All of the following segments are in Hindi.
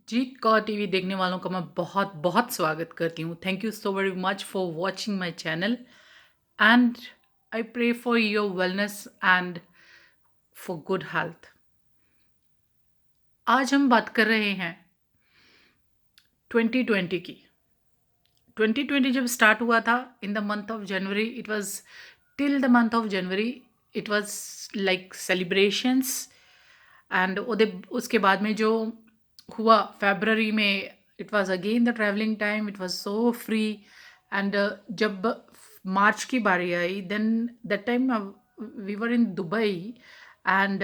जीत कौर टीवी देखने वालों का मैं बहुत बहुत स्वागत करती हूँ। Thank you so very much for watching my channel and I pray for your wellness and for good health. आज हम बात कर रहे हैं 2020 की। 2020 जब स्टार्ट हुआ था in the month of January, it was till the month of January it was like celebrations and उसके बाद में जो हुआ फरवरी में, it was again the travelling time, it was so free and जब मार्च की बारी आई then that time we were in Dubai and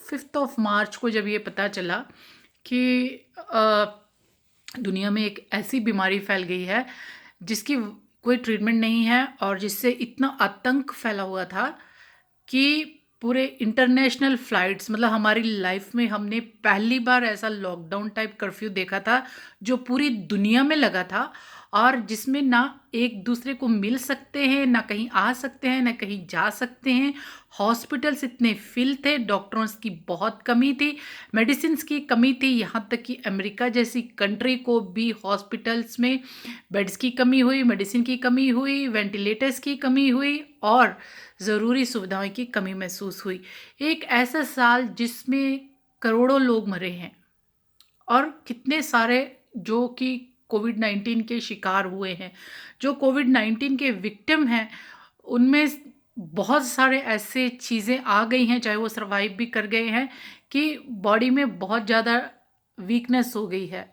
5 मार्च को जब ये पता चला कि दुनिया में एक ऐसी बीमारी फैल गई है जिसकी कोई ट्रीटमेंट नहीं है और जिससे इतना आतंक फैला हुआ था कि पूरे इंटरनेशनल फ्लाइट्स, मतलब हमारी लाइफ में हमने पहली बार ऐसा लॉकडाउन टाइप कर्फ्यू देखा था जो पूरी दुनिया में लगा था और जिसमें ना एक दूसरे को मिल सकते हैं, ना कहीं आ सकते हैं, ना कहीं जा सकते हैं। हॉस्पिटल्स इतने फिल थे, डॉक्टर्स की बहुत कमी थी, मेडिसिन्स की कमी थी, यहाँ तक कि अमेरिका जैसी कंट्री को भी हॉस्पिटल्स में बेड्स की कमी हुई, मेडिसिन की कमी हुई, वेंटिलेटर्स की कमी हुई और ज़रूरी सुविधाओं की कमी महसूस हुई। एक ऐसा साल जिसमें करोड़ों लोग मरे हैं और कितने सारे जो कि कोविड-19 के शिकार हुए हैं, जो कोविड-19 के विक्टिम हैं, उनमें बहुत सारे ऐसे चीज़ें आ गई हैं, चाहे वो सर्वाइव भी कर गए हैं, कि बॉडी में बहुत ज़्यादा वीकनेस हो गई है।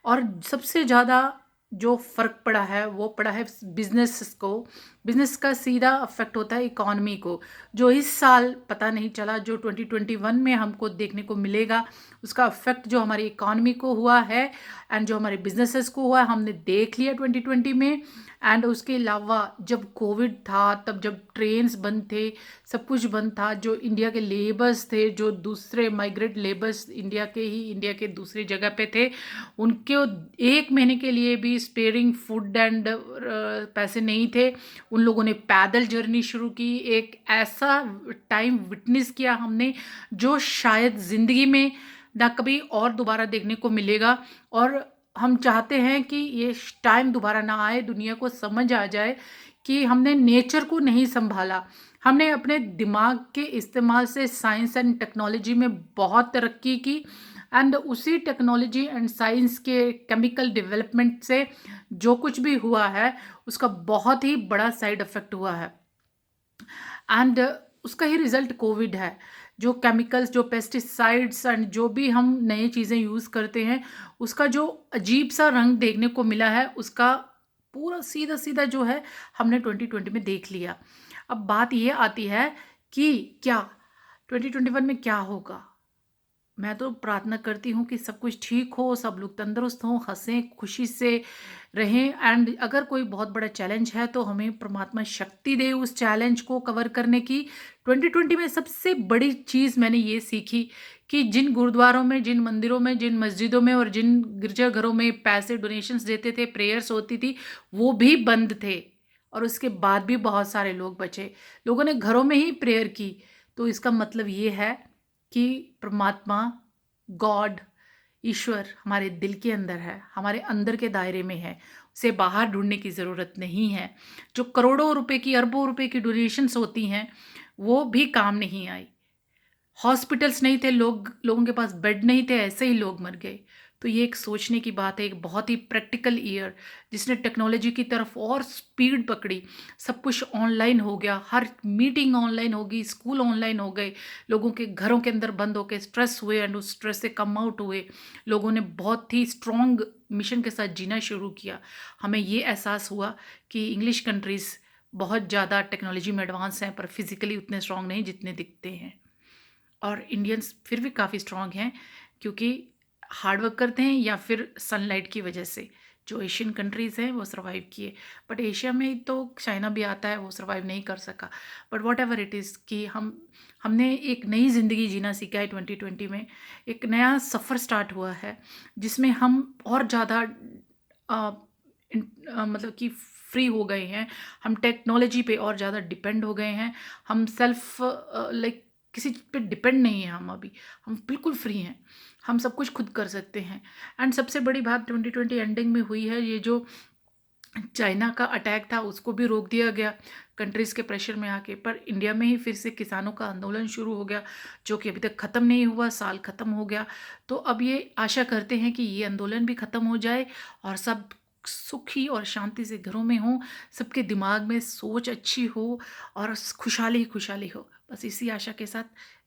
और सबसे ज़्यादा जो फ़र्क पड़ा है वो पड़ा है बिज़नेस को। बिज़नेस का सीधा अफ़ेक्ट होता है इकॉनमी को, जो इस साल पता नहीं चला, जो 2021 में हमको देखने को मिलेगा, उसका अफ़ेक्ट जो हमारी इकॉनमी को हुआ है एंड जो हमारे बिज़नेसेस को हुआ है, हमने देख लिया 2020 में। एंड उसके अलावा जब कोविड था, तब जब ट्रेन्स बंद थे, सब कुछ बंद था, जो इंडिया के लेबर्स थे, जो दूसरे माइग्रेट लेबर्स इंडिया के दूसरी जगह पे थे, उनके 1 महीने के लिए भी स्पेयरिंग फूड एंड पैसे नहीं थे। उन लोगों ने पैदल जर्नी शुरू की। एक ऐसा टाइम विटनेस किया हमने जो शायद ज़िंदगी में ना कभी और दोबारा देखने को मिलेगा। और हम चाहते हैं कि ये टाइम दोबारा ना आए, दुनिया को समझ आ जाए कि हमने नेचर को नहीं संभाला। हमने अपने दिमाग के इस्तेमाल से साइंस एंड टेक्नोलॉजी में बहुत तरक्की की एंड उसी टेक्नोलॉजी एंड साइंस के केमिकल डेवलपमेंट से जो कुछ भी हुआ है उसका बहुत ही बड़ा साइड इफ़ेक्ट हुआ है एंड उसका ही रिज़ल्ट कोविड है। जो केमिकल्स, जो पेस्टिसाइड्स एंड जो भी हम नई चीज़ें यूज़ करते हैं, उसका जो अजीब-सा रंग देखने को मिला है, उसका पूरा सीधा-सीधा जो है हमने 2020 में देख लिया। अब बात ये आती है कि क्या 2021 में क्या होगा? मैं तो प्रार्थना करती हूँ कि सब कुछ ठीक हो, सब लोग तंदुरुस्त हों, हँसें, खुशी से रहें एंड अगर कोई बहुत बड़ा चैलेंज है तो हमें परमात्मा शक्ति दे उस चैलेंज को कवर करने की। 2020 में सबसे बड़ी चीज़ मैंने ये सीखी कि जिन गुरुद्वारों में, जिन मंदिरों में, जिन मस्जिदों में और जिन गिरजाघरों में पैसे डोनेशंस देते थे, प्रेयर्स होती थी, वो भी बंद थे और उसके बाद भी बहुत सारे लोग बचे। लोगों ने घरों में ही प्रेयर की। तो इसका मतलब ये है कि परमात्मा, गॉड, ईश्वर हमारे दिल के अंदर है, हमारे अंदर के दायरे में है, उसे बाहर ढूंढने की ज़रूरत नहीं है। जो करोड़ों रुपए की, अरबों रुपए की डोनेशंस होती हैं, वो भी काम नहीं आई। हॉस्पिटल्स नहीं थे, लोगों के पास बेड नहीं थे, ऐसे ही लोग मर गए। तो ये एक सोचने की बात है, एक बहुत ही प्रैक्टिकल ईयर जिसने टेक्नोलॉजी की तरफ और स्पीड पकड़ी। सब कुछ ऑनलाइन हो गया, हर मीटिंग ऑनलाइन होगी, स्कूल ऑनलाइन हो गए, लोगों के घरों के अंदर बंद होके स्ट्रेस हुए एंड उस स्ट्रेस से कम आउट हुए। लोगों ने बहुत ही स्ट्रॉन्ग मिशन के साथ जीना शुरू किया। हमें ये एहसास हुआ कि इंग्लिश कंट्रीज़ बहुत ज़्यादा टेक्नोलॉजी में एडवांस हैं पर फिज़िकली उतने स्ट्रॉन्ग नहीं जितने दिखते हैं। और इंडियंस फिर भी काफ़ी स्ट्रॉन्ग हैं क्योंकि हार्ड वर्क करते हैं या फिर सनलाइट की वजह से। जो एशियन कंट्रीज़ हैं वो सर्वाइव किए, बट एशिया में तो चाइना भी आता है, वो सर्वाइव नहीं कर सका। बट व्हाटएवर इट इज़ कि हमने एक नई ज़िंदगी जीना सीखा है 2020 में। एक नया सफ़र स्टार्ट हुआ है जिसमें हम और ज़्यादा मतलब कि फ्री हो गए हैं। हम टेक्नोलॉजी पे और ज़्यादा डिपेंड हो गए हैं। हम सेल्फ लाइक किसी पे डिपेंड नहीं है हम अभी, हम बिल्कुल फ्री हैं। हम सब कुछ खुद कर सकते हैं। एंड सबसे बड़ी बात 2020 एंडिंग में हुई है, ये जो चाइना का अटैक था उसको भी रोक दिया गया कंट्रीज़ के प्रेशर में आके, पर इंडिया में ही फिर से किसानों का आंदोलन शुरू हो गया, जो कि अभी तक ख़त्म नहीं हुआ, साल ख़त्म हो गया। तो अब ये आशा करते हैं कि ये आंदोलन भी ख़त्म हो जाए और सब सुखी और शांति से घरों में हों, सबके दिमाग में सोच अच्छी हो और खुशहाली ही खुशहाली हो। बस इसी आशा के साथ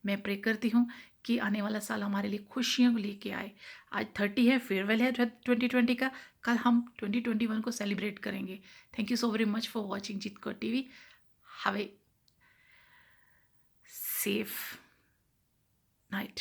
मैं प्रे करती हूँ कि आने वाला साल हमारे लिए खुशियाँ लेके आए। आज 30 है, फेयरवेल है 2020 का, कल हम 2021 को सेलिब्रेट करेंगे। Thank you so very much for watching Jeet Kaur TV. Have a safe night.